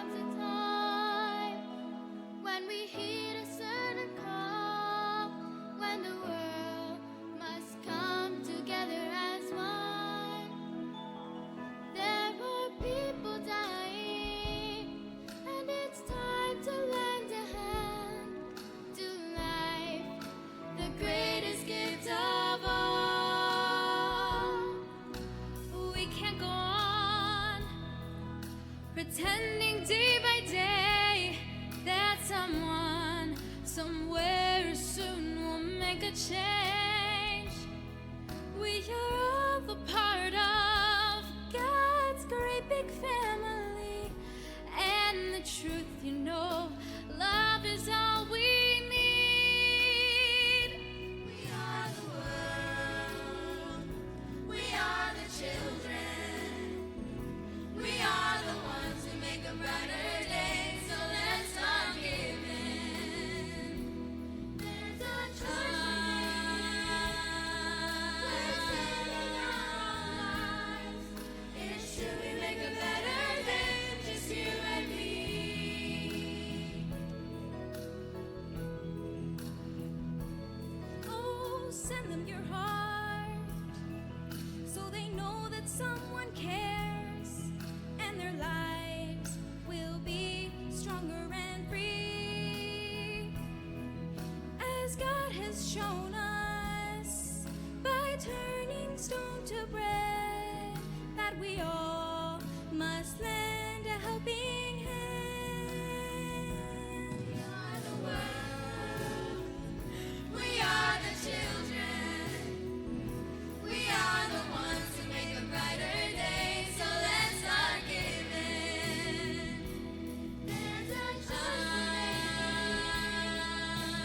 comes a time when we heed a certain call, when the world must come together as one. There are people dying, and it's time to lend a hand to life, the greatest gift of all. We can't go on pretending day by day that someone somewhere soon will make a change. We are all a part of God's great big family, and the truth, you know, love is all we need. We are the world, we are the children, we are the ones who make a brighter day, so let's start giving. There's a choice we make, we're saving our lives. It's true, we make a better day, just you and me. Oh, send them your heart, so they know that someone cares, and their lives will be stronger and free, as God has shown us by turning stone to bread, that we all must lend a helping hand. We are the world, we are the children, we are the ones who make a brighter day, so let's start giving. There's a choice we make,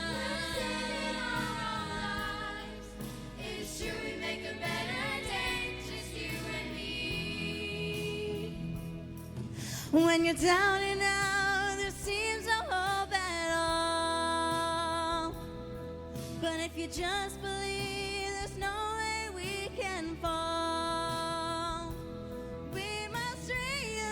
we're saving our lives. It's true, we make a better day, just you and me. When you're down and out, there seems no hope at all. But if you just believe, there's no way we can fall. We must realize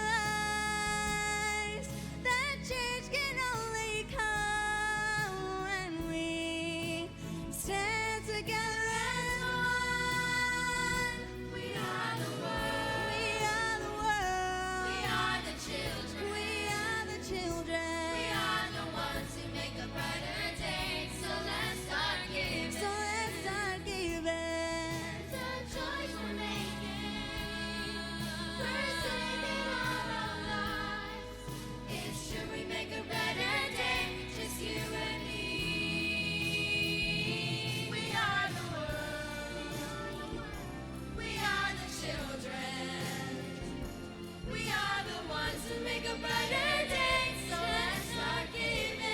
that change can only come when we stand together as one. We are the world, we are the world, we are the children, we are the children, we are the ones who make a brighter day, so let's start giving. So let's start giving. It's a choice we're making, we're saving our own lives. It's true, we make a better day, just you and me. We are the world, we are the children, we are the ones who make a brighter day, so let's start giving.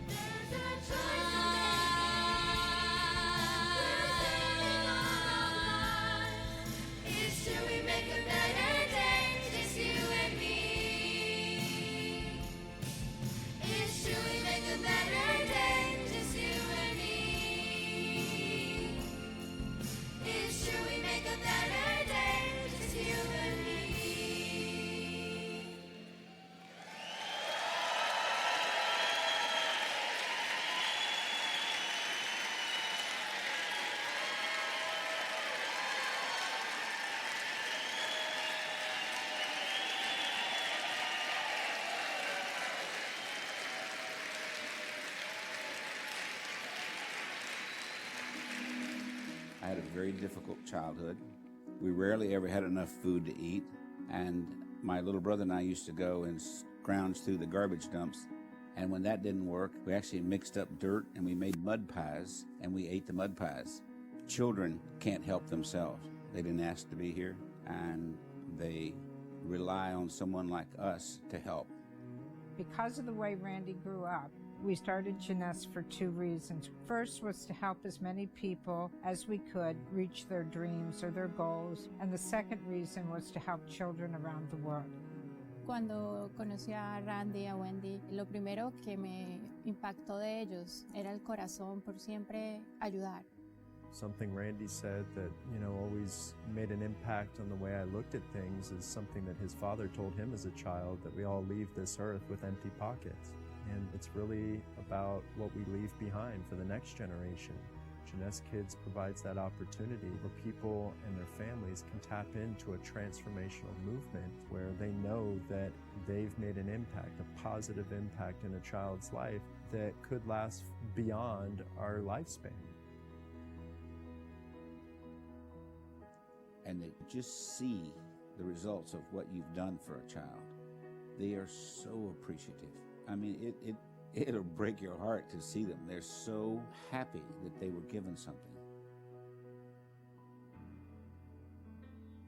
There's a choice to make, we're saving our lives. It's true, we make a better day, just you and me. It's true, we make a better day, just you and me. It's true, we make a better day, just you and me. I had a very difficult childhood. We rarely ever had enough food to eat, and my little brother and I used to go and scrounge through the garbage dumps, and when that didn't work, we actually mixed up dirt and we made mud pies, and we ate the mud pies. Children can't help themselves. They didn't ask to be here, and they rely on someone like us to help. Because of the way Randy grew up, we started Jeunesse for two reasons. First was to help as many people as we could reach their dreams or their goals, and the second reason was to help children around the world. Cuando conocí a Randy y a Wendy, lo primero que me impactó de ellos era el corazón por siempre ayudar. Something Randy said that, always made an impact on the way I looked at things is something that his father told him as a child, that we all leave this earth with empty pockets. And it's really about what we leave behind for the next generation. Jeunesse Kids provides that opportunity where people and their families can tap into a transformational movement where they know that they've made an impact, a positive impact in a child's life that could last beyond our lifespan. And they just see the results of what you've done for a child. They are so appreciative. I mean, it'll break your heart to see them. They're so happy that they were given something.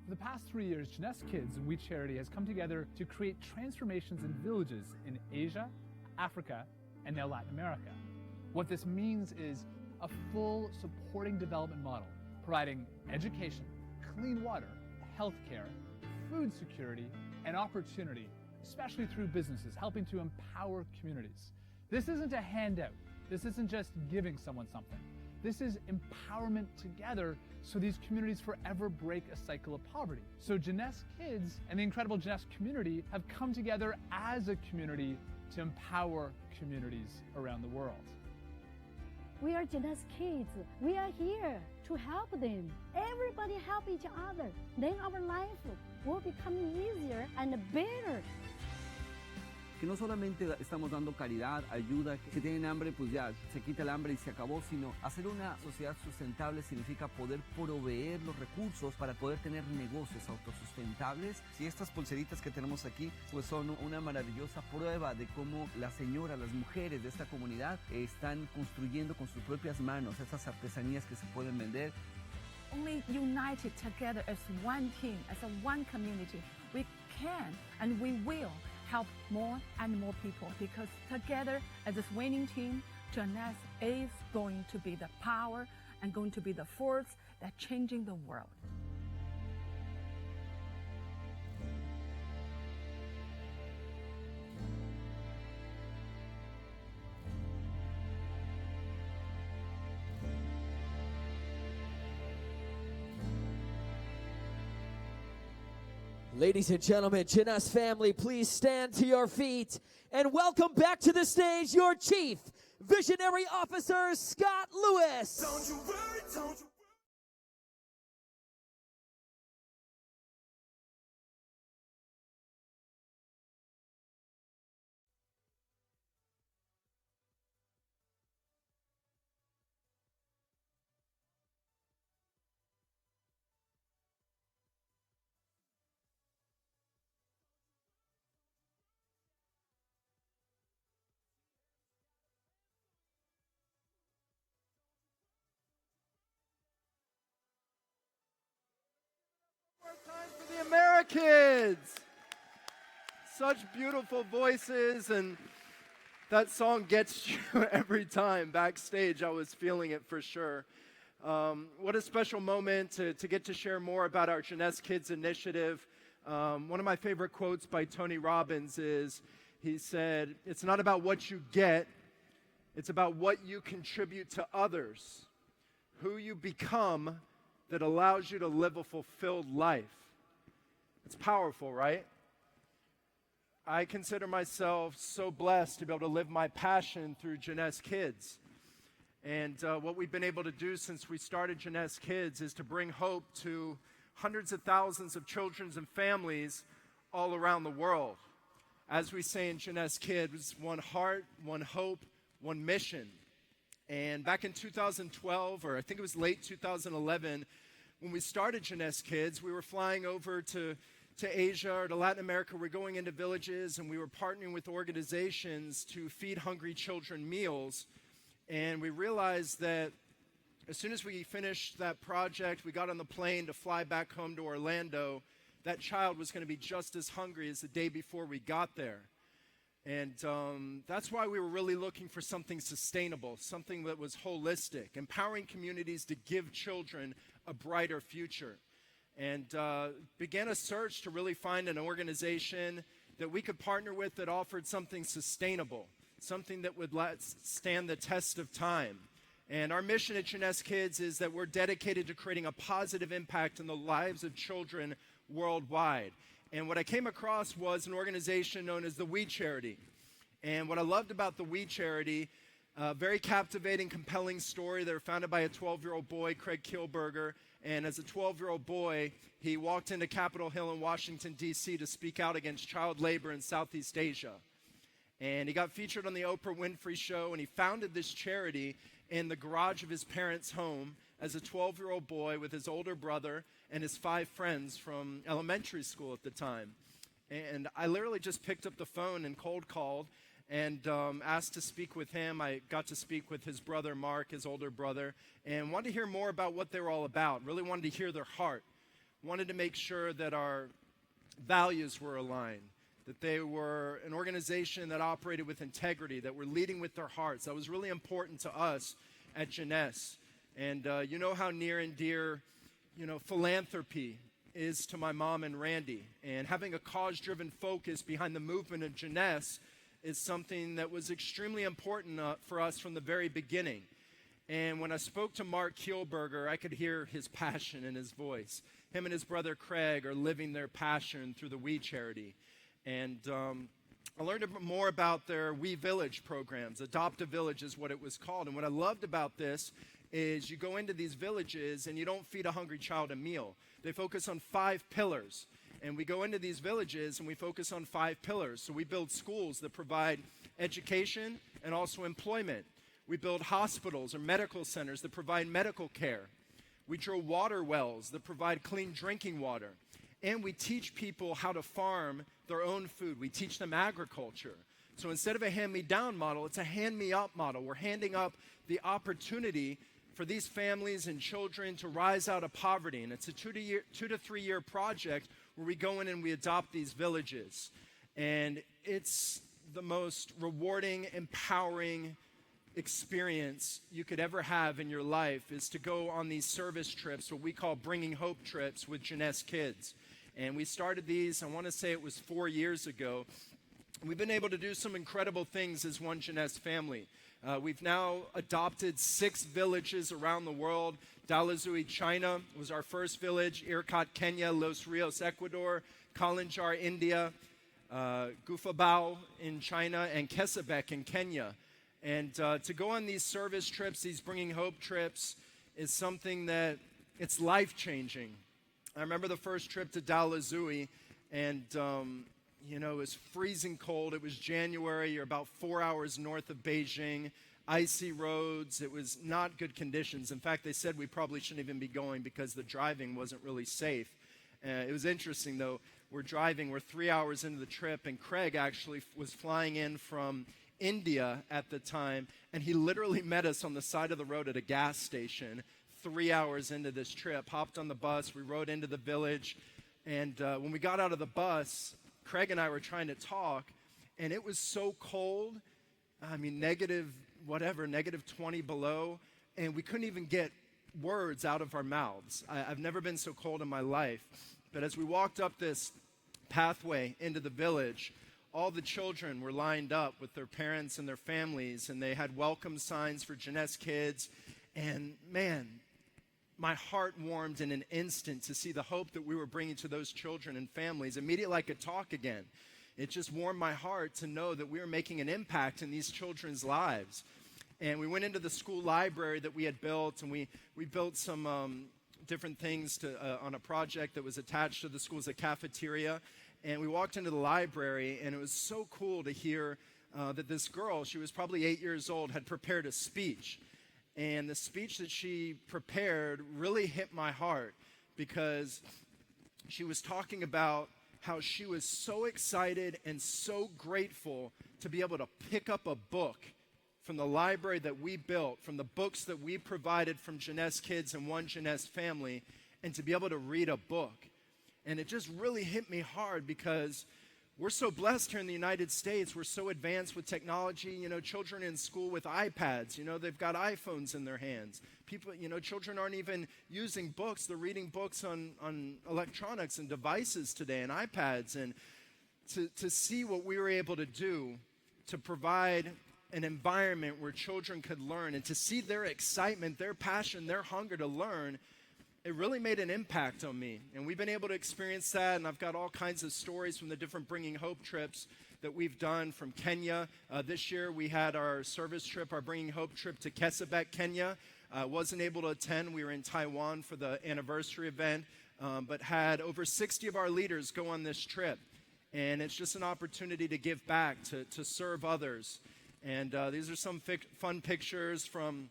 For the past 3 years, Jeunesse Kids and We Charity has come together to create transformations in villages in Asia, Africa, and now Latin America. What this means is a full supporting development model, providing education, clean water, healthcare, food security, and opportunity, especially through businesses, helping to empower communities. This isn't a handout. This isn't just giving someone something. This is empowerment together so these communities forever break a cycle of poverty. So Jeunesse Kids and the incredible Jeunesse community have come together as a community to empower communities around the world. We are Jeunesse Kids. We are here to help them. Everybody help each other. Then our life will become easier and better. Que no solamente estamos dando caridad, ayuda, si tienen hambre pues ya se quita el hambre y se acabó, sino hacer una sociedad sustentable significa poder proveer los recursos para poder tener negocios autosustentables. Y estas pulseritas que tenemos aquí pues son una maravillosa prueba de cómo las señoras, las mujeres de esta comunidad están construyendo con sus propias manos estas artesanías que se pueden vender. Only united together as one team, as a one community, we can and we will help more and more people, because together as this winning team, Jeunesse is going to be the power and going to be the force that's changing the world. Ladies and gentlemen, Jeunesse family, please stand to your feet and welcome back to the stage your Chief Visionary Officer, Scott Lewis. Don't you worry, don't you Time for the Americans. Such beautiful voices, and that song gets you every time. Backstage, I was feeling it for sure. What a special moment to get to share more about our Jeunesse Kids initiative. One of my favorite quotes by Tony Robbins is, he said, "It's not about what you get, it's about what you contribute to others, who you become that allows you to live a fulfilled life." It's powerful, right? I consider myself so blessed to be able to live my passion through Jeunesse Kids. And what we've been able to do since we started Jeunesse Kids is to bring hope to hundreds of thousands of children and families all around the world. As we say in Jeunesse Kids, one heart, one hope, one mission. And back in 2012, or I think it was late 2011, when we started Jeunesse Kids, we were flying over to Asia or to Latin America. We're going into villages, and we were partnering with organizations to feed hungry children meals. And we realized that as soon as we finished that project, we got on the plane to fly back home to Orlando, that child was going to be just as hungry as the day before we got there. And that's why we were really looking for something sustainable, something that was holistic, empowering communities to give children a brighter future. And began a search to really find an organization that we could partner with that offered something sustainable, something that would stand the test of time. And our mission at Jeunesse Kids is that we're dedicated to creating a positive impact in the lives of children worldwide. And what I came across was an organization known as the We Charity. And what I loved about the We Charity, very captivating, compelling story. They were founded by a 12-year-old boy, Craig Kielberger. And as a 12-year-old boy, he walked into Capitol Hill in Washington, D.C. to speak out against child labor in Southeast Asia. And he got featured on the Oprah Winfrey Show, and he founded this charity in the garage of his parents' home as a 12-year-old boy with his older brother and his 5 friends from elementary school at the time. And I literally just picked up the phone and cold called and asked to speak with him. I got to speak with his brother, Mark, his older brother, and wanted to hear more about what they were all about. Really wanted to hear their heart. Wanted to make sure that our values were aligned, that they were an organization that operated with integrity, that were leading with their hearts. That was really important to us at Jeunesse. And you know how near and dear, philanthropy is to my mom and Randy. And having a cause-driven focus behind the movement of Jeunesse is something that was extremely important for us from the very beginning. And when I spoke to Mark Kielberger, I could hear his passion in his voice. Him and his brother Craig are living their passion through the We Charity. And I learned more about their We Village programs. Adopt a Village is what it was called. And what I loved about this is you go into these villages and you don't feed a hungry child a meal. They focus on 5 pillars. And we go into these villages and we focus on 5 pillars. So we build schools that provide education and also employment. We build hospitals or medical centers that provide medical care. We drill water wells that provide clean drinking water. And we teach people how to farm their own food. We teach them agriculture. So instead of a hand-me-down model, it's a hand-me-up model. We're handing up the opportunity for these families and children to rise out of poverty. And it's a 2 to 3 year project where we go in and we adopt these villages. And it's the most rewarding, empowering experience you could ever have in your life is to go on these service trips, what we call Bringing Hope trips with Jeunesse Kids. And we started these, I want to say it was 4 years ago. We've been able to do some incredible things as one Jeunesse family. We've now adopted 6 villages around the world. Dalhousie, China was our first village. Irkut, Kenya. Los Rios, Ecuador. Kalinjar, India. Gufabao in China. And Kesebek in Kenya. And to go on these service trips, these Bringing Hope trips, is something that it's life-changing. I remember the first trip to Dalhousie, and it was freezing cold. It was January. You're about 4 hours north of Beijing. Icy roads. It was not good conditions. In fact, they said we probably shouldn't even be going because the driving wasn't really safe. It was interesting, though. We're 3 hours into the trip, and Craig actually was flying in from India at the time, and he literally met us on the side of the road at a gas station 3 hours into this trip. Hopped on the bus. We rode into the village, and when we got out of the bus, Craig and I were trying to talk, and it was so cold. I mean, negative 20 below, and we couldn't even get words out of our mouths. I've never been so cold in my life. But as we walked up this pathway into the village, all the children were lined up with their parents and their families, and they had welcome signs for Jeunesse Kids. And man, my heart warmed in an instant to see the hope that we were bringing to those children and families. Immediately I could talk again. It just warmed my heart to know that we were making an impact in these children's lives. And we went into the school library that we had built, and we built some different things on a project that was attached to the school as a cafeteria. And we walked into the library, and it was so cool to hear that this girl, she was probably 8 years old, had prepared a speech. And the speech that she prepared really hit my heart because she was talking about how she was so excited and so grateful to be able to pick up a book from the library that we built, from the books that we provided from Jeunesse Kids and One Jeunesse Family, and to be able to read a book. And it just really hit me hard because we're so blessed here in the United States. We're so advanced with technology. Children in school with iPads, they've got iPhones in their hands. People, children aren't even using books. They're reading books on electronics and devices today and iPads. And to see what we were able to do to provide an environment where children could learn, and to see their excitement, their passion, their hunger to learn, it really made an impact on me. And we've been able to experience that, and I've got all kinds of stories from the different Bringing Hope trips that we've done from Kenya. This year we had our service trip, our Bringing Hope trip to Kesebek, Kenya. Wasn't able to attend. We were in Taiwan for the anniversary event, but had over 60 of our leaders go on this trip. And it's just an opportunity to give back, to serve others. And these are some fun pictures from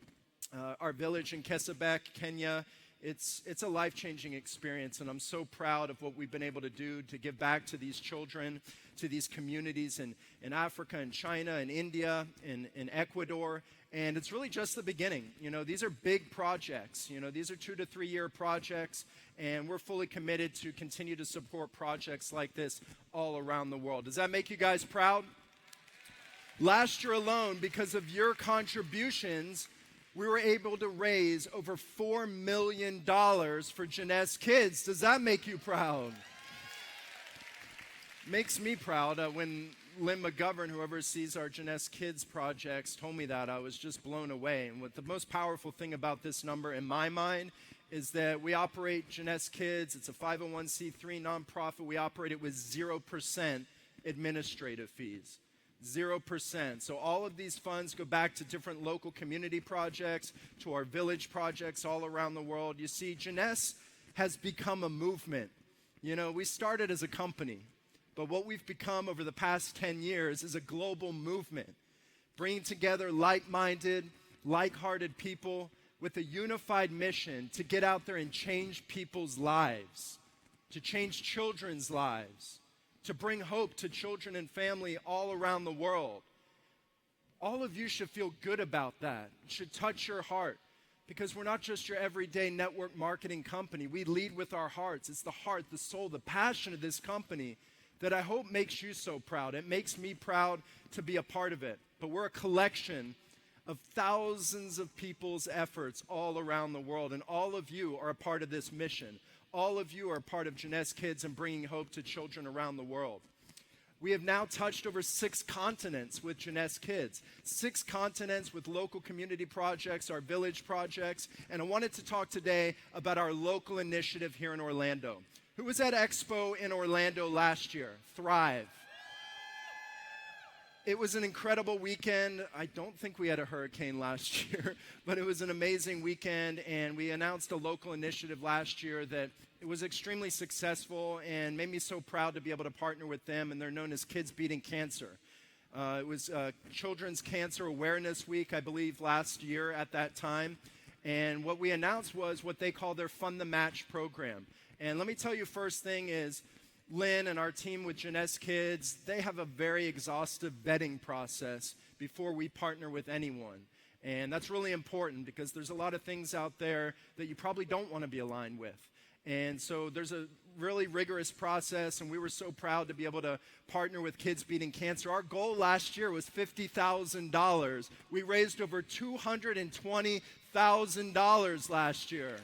our village in Kesebek, Kenya. It's a life-changing experience, and I'm so proud of what we've been able to do to give back to these children, to these communities in Africa and China and India and in Ecuador. And it's really just the beginning. You know, these are big projects. You know, these are 2 to 3 year projects, and we're fully committed to continue to support projects like this all around the world. Does that make you guys proud? Last year alone, because of your contributions, we were able to raise over $4 million for Jeunesse Kids. Does that make you proud? Makes me proud. When Lynn McGovern, who oversees our Jeunesse Kids projects, told me that, I was just blown away. And what the most powerful thing about this number in my mind is that we operate Jeunesse Kids. It's a 501c3 nonprofit. We operate it with 0% administrative fees. 0%. So all of these funds go back to different local community projects, to our village projects all around the world. You see, Jeunesse has become a movement. You know, we started as a company, but what we've become over the past 10 years is a global movement, bringing together like-minded, like-hearted people with a unified mission to get out there and change people's lives, to change children's lives, to bring hope to children and family all around the world. All of you should feel good about that. It should touch your heart, because we're not just your everyday network marketing company. We lead with our hearts. It's the heart, the soul, the passion of this company that I hope makes you so proud. It makes me proud to be a part of it. But we're a collection of thousands of people's efforts all around the world, and all of you are a part of this mission. All of you are a part of Jeunesse Kids and bringing hope to children around the world. We have now touched over 6 continents with Jeunesse Kids, 6 continents with local community projects, our village projects, and I wanted to talk today about our local initiative here in Orlando. Who was at Expo in Orlando last year? Thrive. It was an incredible weekend. I don't think we had a hurricane last year, but it was an amazing weekend, and we announced a local initiative last year that it was extremely successful and made me so proud to be able to partner with them, and they're known as Kids Beating Cancer. It was Children's Cancer Awareness Week, I believe, last year at that time, and what we announced was what they call their Fund the Match program. And let me tell you, first thing is, Lynn and our team with Jeunesse Kids, they have a very exhaustive vetting process before we partner with anyone. And that's really important, because there's a lot of things out there that you probably don't want to be aligned with. And so there's a really rigorous process, and we were so proud to be able to partner with Kids Beating Cancer. Our goal last year was $50,000. We raised over $220,000 last year.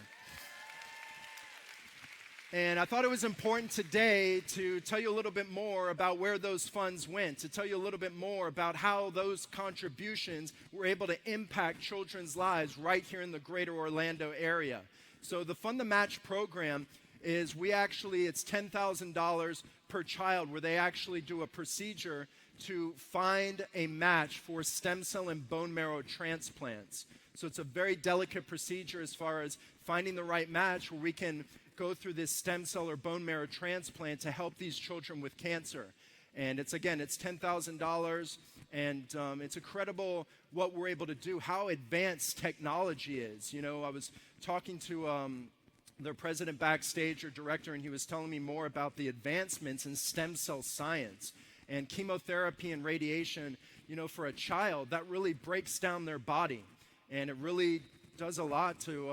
And I thought it was important today to tell you a little bit more about where those funds went, to tell you a little bit more about how those contributions were able to impact children's lives right here in the greater Orlando area. So the Fund the Match program is it's $10,000 per child, where they actually do a procedure to find a match for stem cell and bone marrow transplants. So it's a very delicate procedure as far as finding the right match, where we can go through this stem cell or bone marrow transplant to help these children with cancer. And it's $10,000, and it's incredible what we're able to do, how advanced technology is. You know, I was talking to their president backstage, or director, and he was telling me more about the advancements in stem cell science and chemotherapy and radiation. You know, for a child, that really breaks down their body, and it really does a lot to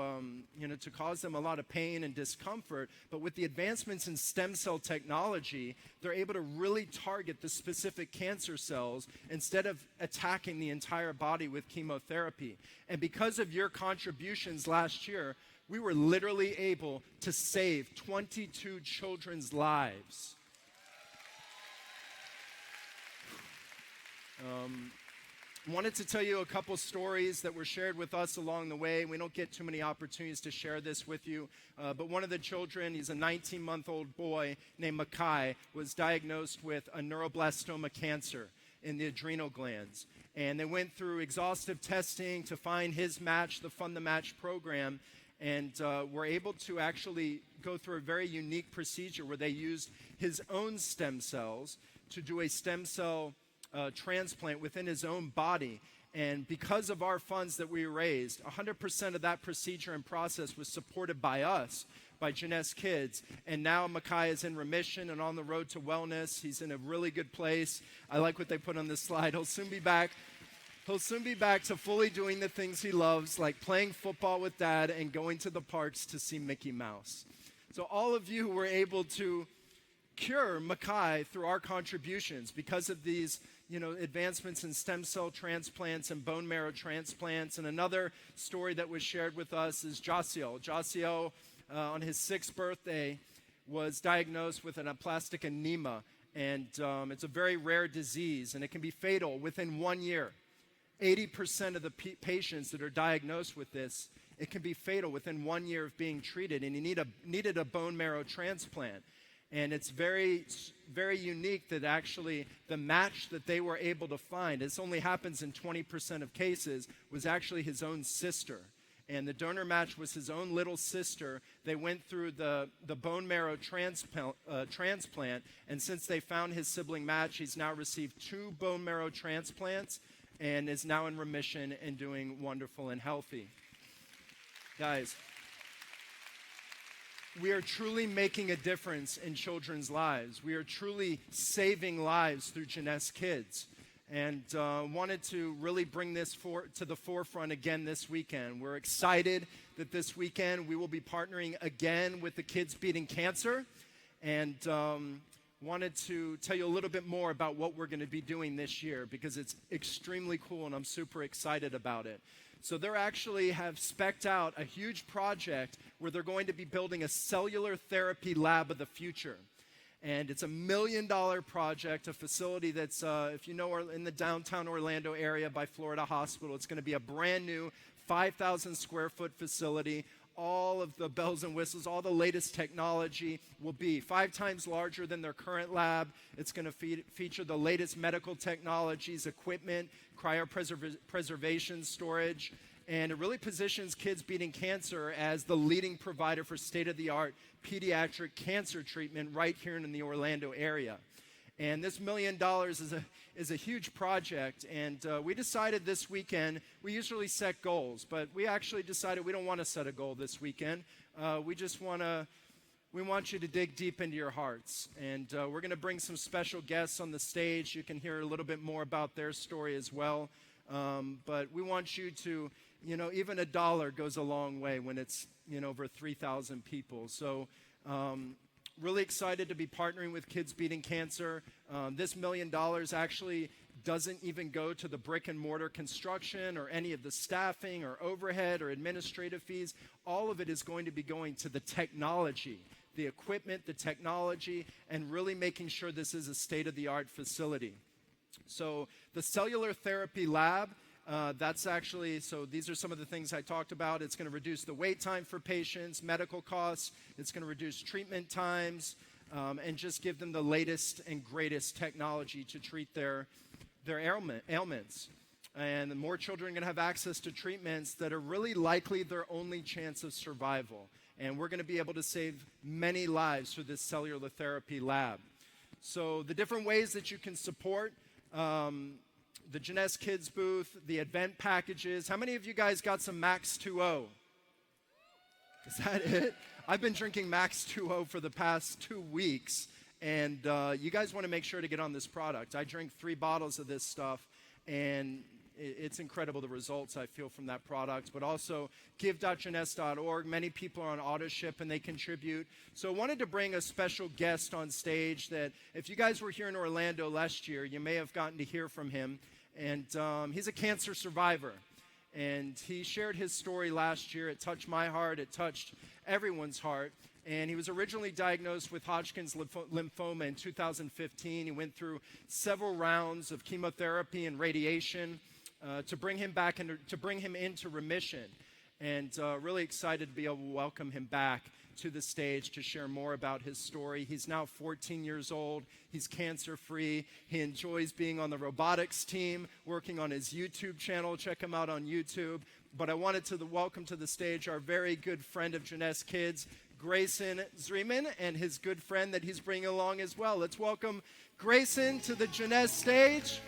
cause them a lot of pain and discomfort. But with the advancements in stem cell technology, they're able to really target the specific cancer cells instead of attacking the entire body with chemotherapy. And because of your contributions last year, we were literally able to save 22 children's lives. Wanted to tell you a couple stories that were shared with us along the way. We don't get too many opportunities to share this with you, but one of the children, he's a 19-month-old boy named Makai, was diagnosed with a neuroblastoma cancer in the adrenal glands. And they went through exhaustive testing to find his match, the Fund the Match program, and were able to actually go through a very unique procedure where they used his own stem cells to do a stem cell transplant within his own body. And because of our funds that we raised, 100% of that procedure and process was supported by us, by Jeunesse Kids. And now Makai is in remission and on the road to wellness. He's in a really good place. I like what they put on this slide. He'll soon be back. He'll soon be back to fully doing the things he loves, like playing football with Dad and going to the parks to see Mickey Mouse. So all of you were able to cure Makai through our contributions because of these advancements in stem cell transplants and bone marrow transplants. And another story that was shared with us is Josiel. Josiel, on his 6th birthday, was diagnosed with an aplastic anemia. And it's a very rare disease, and it can be fatal within 1 year. 80% of the patients that are diagnosed with this, it can be fatal within 1 year of being treated, and he needed a bone marrow transplant. And it's very, very unique that actually the match that they were able to find, this only happens in 20% of cases, was actually his own sister. And the donor match was his own little sister. They went through the bone marrow transplant, and since they found his sibling match, he's now received 2 bone marrow transplants and is now in remission and doing wonderful and healthy. Guys, we are truly making a difference in children's lives. We are truly saving lives through Jeunesse Kids. And wanted to really bring this to the forefront again this weekend. We're excited that this weekend we will be partnering again with the Kids Beating Cancer. And wanted to tell you a little bit more about what we're going to be doing this year because it's extremely cool and I'm super excited about it. So they actually have spec'd out a huge project where they're going to be building a cellular therapy lab of the future. And it's $1 million project, a facility that's, if you know, in the downtown Orlando area by Florida Hospital. It's going to be a brand new 5,000 square foot facility. All of the bells and whistles, all the latest technology will be 5 times larger than their current lab. It's going to feature the latest medical technologies, equipment, cryopreservation, storage, and it really positions Kids Beating Cancer as the leading provider for state-of-the-art pediatric cancer treatment right here in the Orlando area. And this $1 million is a huge project, and we decided this weekend, we usually set goals, but we actually decided we don't want to set a goal this weekend. We want you to dig deep into your hearts, and we're going to bring some special guests on the stage. You can hear a little bit more about their story as well, but we want you to, even $1 goes a long way when it's, over 3,000 people. So really excited to be partnering with Kids Beating Cancer. This $1 million actually doesn't even go to the brick and mortar construction or any of the staffing or overhead or administrative fees. All of it is going to be going to the technology, the equipment, the technology, and really making sure this is a state-of-the-art facility. So the cellular therapy lab, so these are some of the things I talked about. It's going to reduce the wait time for patients, medical costs. It's going to reduce treatment times, and just give them the latest and greatest technology to treat their ailments. And more children are going to have access to treatments that are really likely their only chance of survival. And we're going to be able to save many lives through this cellular therapy lab. So the different ways that you can support the Jeunesse Kids booth, the event packages. How many of you guys got some Max 2.0? Is that it? I've been drinking Max 2.0 for the past 2 weeks, and you guys want to make sure to get on this product. I drink 3 bottles of this stuff, and it's incredible the results I feel from that product. But also give.jeunesse.org. Many people are on auto ship and they contribute. So I wanted to bring a special guest on stage that if you guys were here in Orlando last year, you may have gotten to hear from him. And he's a cancer survivor. And he shared his story last year. It touched my heart. It touched everyone's heart. And he was originally diagnosed with Hodgkin's lymphoma in 2015. He went through several rounds of chemotherapy and radiation. to bring him back and to bring him into remission. And really excited to be able to welcome him back to the stage to share more about his story. He's now 14 years old. He's cancer-free. He enjoys being on the robotics team, working on his YouTube channel. Check him out on YouTube. But I wanted to welcome to the stage our very good friend of Jeunesse Kids, Grayson Zreman, and his good friend that he's bringing along as well. Let's welcome Grayson to the Jeunesse stage.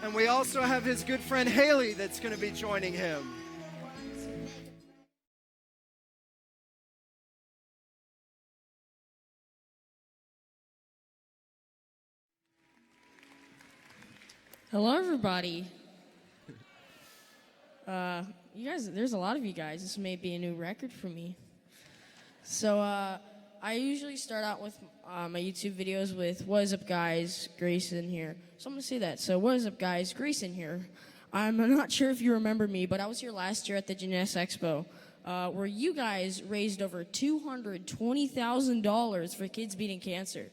And we also have his good friend Haley that's going to be joining him. Hello, everybody. You guys, there's a lot of you guys. This may be a new record for me. So, I usually start out with my YouTube videos with, "What is up, guys? Grayson here." So I'm going to say that. So, what is up, guys? Grayson here. I'm not sure if you remember me, but I was here last year at the Jeunesse Expo, where you guys raised over $220,000 for kids beating cancer.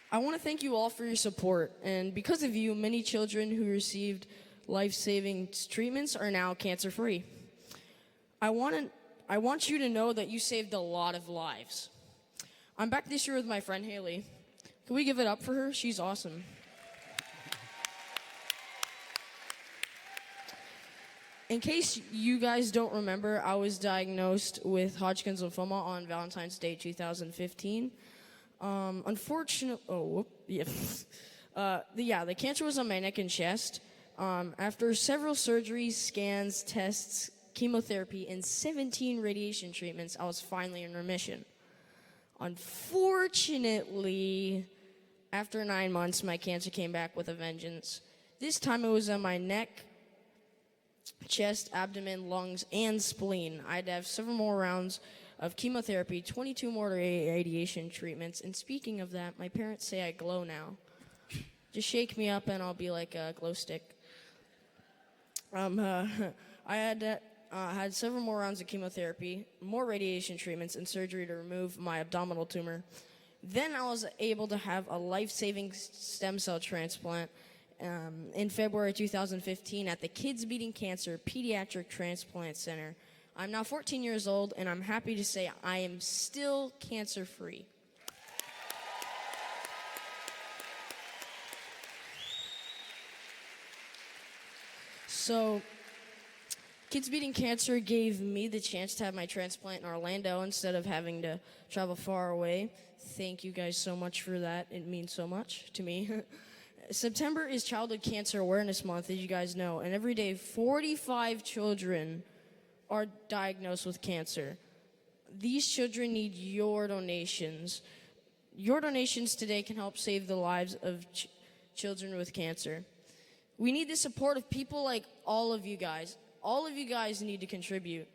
I want to thank you all for your support, and because of you, many children who received life-saving treatments are now cancer-free. I want you to know that you saved a lot of lives. I'm back this year with my friend Haley. Can we give it up for her? She's awesome. In case you guys don't remember, I was diagnosed with Hodgkin's lymphoma on Valentine's Day 2015. Unfortunately, the cancer was on my neck and chest. After several surgeries, scans, tests, chemotherapy, and 17 radiation treatments, I was finally in remission. Unfortunately, after 9 months, my cancer came back with a vengeance. This time it was on my neck, chest, abdomen, lungs, and spleen. I'd have several more rounds of chemotherapy, 22 more radiation treatments, and speaking of that, my parents say I glow now. Just shake me up and I'll be like a glow stick. I had several more rounds of chemotherapy, more radiation treatments, and surgery to remove my abdominal tumor. Then I was able to have a life-saving stem cell transplant in February 2015 at the Kids Beating Cancer Pediatric Transplant Center. I'm now 14 years old, and I'm happy to say I am still cancer-free. So, Kids Beating Cancer gave me the chance to have my transplant in Orlando instead of having to travel far away. Thank you guys so much for that. It means so much to me. September is Childhood Cancer Awareness Month, as you guys know, and every day 45 children are diagnosed with cancer. These children need your donations. Your donations today can help save the lives of children with cancer. We need the support of people like all of you guys. All of you guys need to contribute.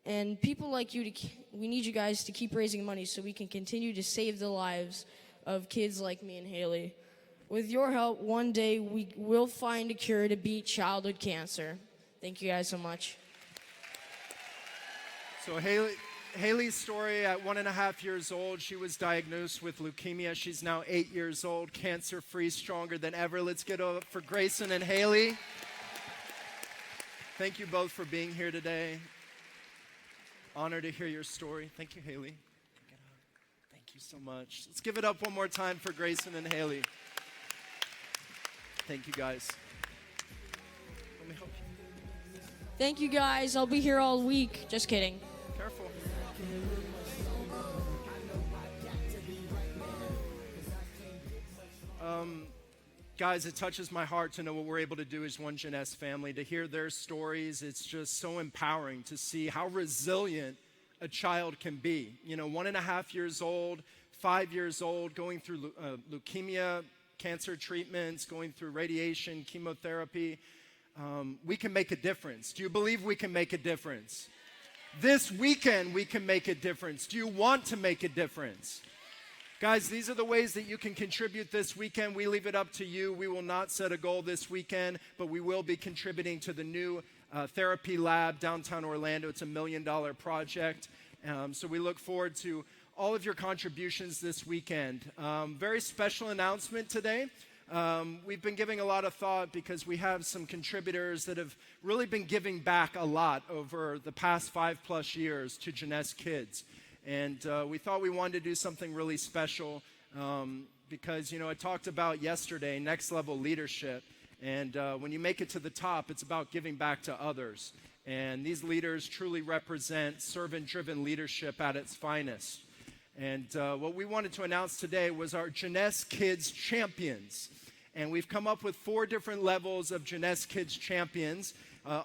And people like you, we need you guys to keep raising money so we can continue to save the lives of kids like me and Haley. With your help, one day we will find a cure to beat childhood cancer. Thank you guys so much. So Haley's story, at 1.5 years old, she was diagnosed with leukemia. She's now 8 years old, cancer-free, stronger than ever. Let's get up for Grayson and Haley. Thank you both for being here today. Honored to hear your story. Thank you, Haley. Thank you so much. Let's give it up one more time for Grayson and Haley. Thank you, guys. Let me help you. Thank you guys. I'll be here all week. Just kidding. Careful. Guys, it touches my heart to know what we're able to do as one Jeunesse family. To hear their stories, it's just so empowering to see how resilient a child can be. You know, 1.5 years old, 5 years old, going through leukemia, cancer treatments, going through radiation, chemotherapy. We can make a difference. Do you believe we can make a difference? This weekend, we can make a difference. Do you want to make a difference? Guys, these are the ways that you can contribute this weekend. We leave it up to you. We will not set a goal this weekend, but we will be contributing to the new therapy lab downtown Orlando. It's a $1 million project. So we look forward to all of your contributions this weekend. Very special announcement today. We've been giving a lot of thought because we have some contributors that have really been giving back a lot over the past 5+ years to Jeunesse Kids. And we thought we wanted to do something really special because, you know, I talked about yesterday next level leadership. And when you make it to the top, it's about giving back to others. And these leaders truly represent servant-driven leadership at its finest. And what we wanted to announce today was our Jeunesse Kids Champions. And we've come up with 4 different levels of Jeunesse Kids Champions.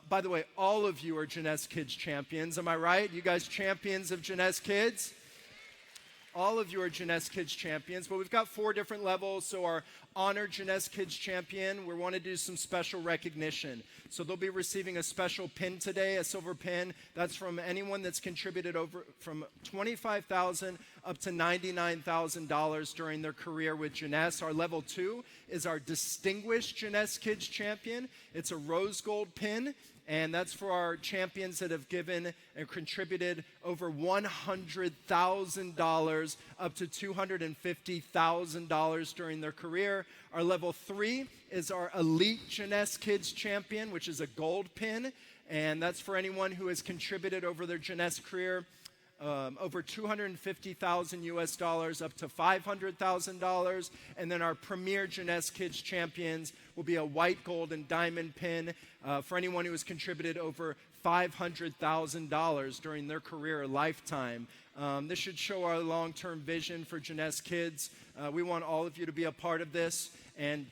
By the way, all of you are Jeunesse Kids Champions. Am I right? You guys champions of Jeunesse Kids? All of you are Jeunesse Kids Champions, but we've got 4 different levels. So our honored Jeunesse Kids Champion, we want to do some special recognition. So they'll be receiving a special pin today, a silver pin. That's from anyone that's contributed over from $25,000 up to $99,000 during their career with Jeunesse. Our level 2 is our Distinguished Jeunesse Kids Champion. It's a rose gold pin. And that's for our champions that have given and contributed over $100,000 up to $250,000 during their career. Our level 3 is our Elite Jeunesse Kids Champion, which is a gold pin. And that's for anyone who has contributed over their Jeunesse career over $250,000 US up to $500,000. And then our Premier Jeunesse Kids Champions will be a white, gold, and diamond pin for anyone who has contributed over $500,000 during their career or lifetime. This should show our long-term vision for Jeunesse Kids. We want all of you to be a part of this and,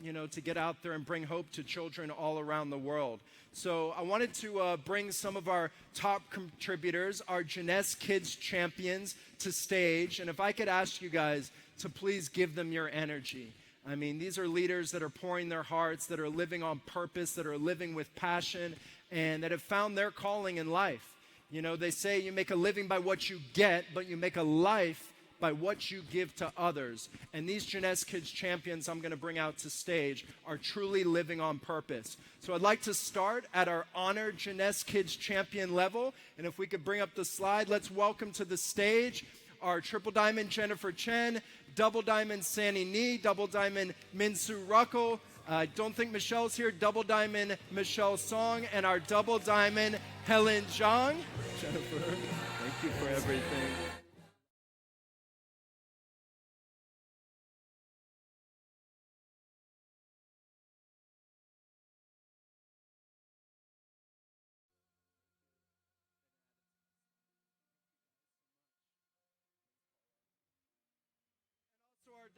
you know, to get out there and bring hope to children all around the world. So I wanted to bring some of our top contributors, our Jeunesse Kids Champions, to stage. And if I could ask you guys to please give them your energy. I mean, these are leaders that are pouring their hearts, that are living on purpose, that are living with passion, and that have found their calling in life. You know, they say you make a living by what you get, but you make a life by what you give to others. And these Jeunesse Kids Champions I'm going to bring out to stage are truly living on purpose. So I'd like to start at our honored Jeunesse Kids Champion level. And if we could bring up the slide, let's welcome to the stage our Triple Diamond Jennifer Chen, Double Diamond Sandy Nee, Double Diamond Minsu Ruckel. I don't think Michelle's here. Double Diamond Michelle Song, and our Double Diamond Helen Zhang. Jennifer, thank you for everything.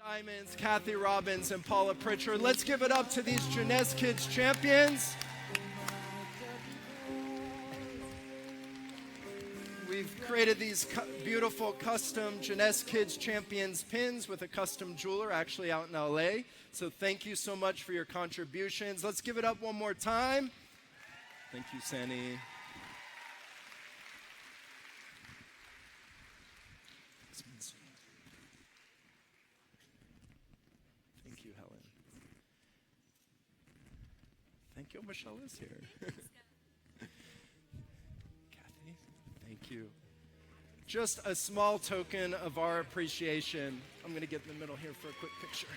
Diamonds, Kathy Robbins and Paula Pritchard. Let's give it up to these Jeunesse Kids Champions. We've created these beautiful custom Jeunesse Kids Champions pins with a custom jeweler actually out in LA. So thank you so much for your contributions. Let's give it up one more time. Thank you, Sandy. Thank you, Michelle is here. Kathy, thank you. Just a small token of our appreciation. I'm going to get in the middle here for a quick picture.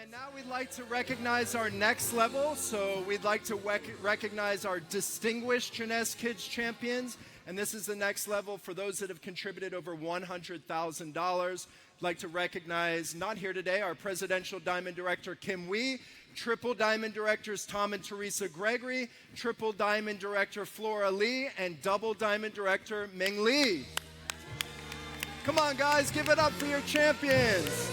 And now we'd like to recognize our next level. So we'd like to recognize our Distinguished Jeunesse Kids Champions. And this is the next level for those that have contributed over $100,000. I'd like to recognize, not here today, our Presidential Diamond Director, Kim Wee, Triple Diamond Directors, Tom and Teresa Gregory, Triple Diamond Director, Flora Lee, and Double Diamond Director, Ming Lee. Come on, guys, give it up for your champions.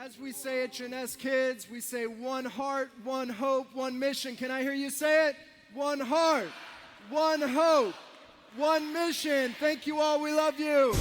As we say at Jeunesse Kids, we say one heart, one hope, one mission. Can I hear you say it? One heart, one hope, one mission. Thank you all. We love you.